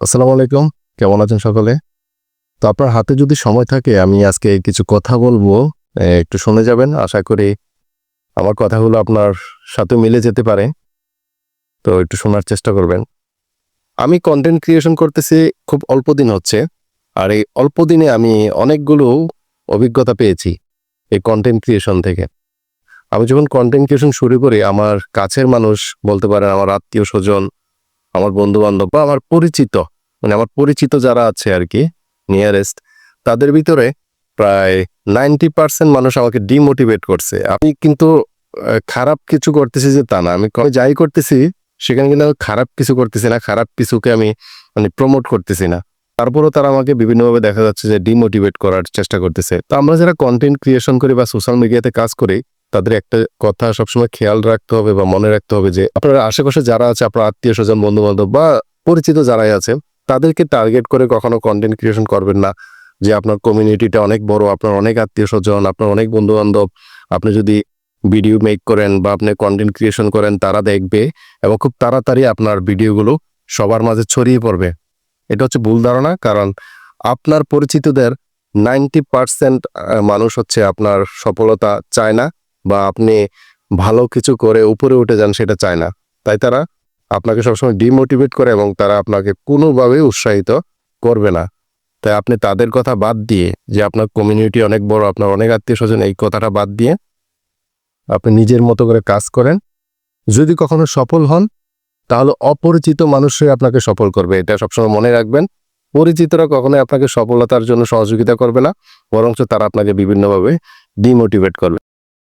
আসসালামু আলাইকুম। কেমন আছেন সকলে? তো আপনার হাতে যদি সময় থাকে আমি আজকে কিছু কথা বলবো। একটু শুনে যাবেন। আশা করি আমার কথাগুলো আপনার সাথে মিলে যেতে পারে। তো একটু শোনার চেষ্টা করবেন। আমি কনটেন্ট ক্রিয়েশন করতেছি খুব অল্প দিন হচ্ছে। আর এই অল্প দিনে আমি অনেকগুলো অভিজ্ঞতা পেয়েছি এই কনটেন্ট ক্রিয়েশন থেকে। আমি যখন কনটেন্ট ক্রিয়েশন শুরু করি আমার কাছের মানুষ বলতে পারেন আমার আত্মীয়স্বজন, আমার বন্ধু-বান্ধব বা আমার পরিচিত, মানে আমার পরিচিত যারা আছে আরকি নিয়ারেস্ট তাদের ভিতরে প্রায় 90% মানুষ আমাকে ডিমোটিভেট করছে। আমি কিন্তু খারাপ কিছু করতেছি যে তা না। আমি যাই করতেছি সেখানে কিন্তু আমি খারাপ কিছু করতেছি না। খারাপ কিছুকে আমি মানে প্রমোট করতেছি না। তারপরেও তারা আমাকে বিভিন্নভাবে দেখা যাচ্ছে যে ডিমোটিভেট করার চেষ্টা করতেছে। তো আমরা যারা কনটেন্ট ক্রিয়েশন করি বা সোশ্যাল মিডিয়াতে কাজ করি তাদের একটা কথা সবসময় খেয়াল রাখতে হবে বা মনে রাখতে হবে যে আপনার আশেপাশে যারা আছে আপনার আত্মীয়-স্বজন, বন্ধু-বান্ধব বা পরিচিত যারাই আছে তাদেরকে টার্গেট করে কখনো কনটেন্ট ক্রিয়েশন করবেন না। যে আপনার কমিউনিটিটা অনেক বড়, আপনার অনেক আত্মীয়-স্বজন, আপনার অনেক বন্ধু-বান্ধব। আপনি যদি ভিডিও মেক করেন বা আপনি কনটেন্ট ক্রিয়েশন করেন তারা দেখবে এবং খুব তাড়াতাড়ি আপনার ভিডিওগুলো সবার মাঝে ছড়িয়ে পড়বে। এটা হচ্ছে ভুল ধারণা। কারণ আপনার পরিচিতদের 90% মানুষ হচ্ছে আপনার সফলতা চায় না বা আপনি ভালো কিছু করে উপরে উঠে যান সেটা চায় না। তাই তারা আপনাকে সবসময় ডিমোটিভেট করে এবং তারা আপনাকে কোনোভাবেই উৎসাহিত করবে না। তাই আপনি তাদের কথা বাদ দিয়ে যে আপনার কমিউনিটি অনেক বড়, আপনার অনেক আত্মীয়স্বজন এই কথাটা বাদ দিয়ে আপনি নিজের মতো করে কাজ করেন। যদি কখনো সফল হন তাহলে অপরিচিত মানুষই আপনাকে সফল করবে। এটা সবসময় মনে রাখবেন। পরিচিতরা কখনোই আপনাকে সফলতার জন্য সহযোগিতা করবে না। বরঞ্চ তারা আপনাকে বিভিন্নভাবে ডিমোটিভেট করবে।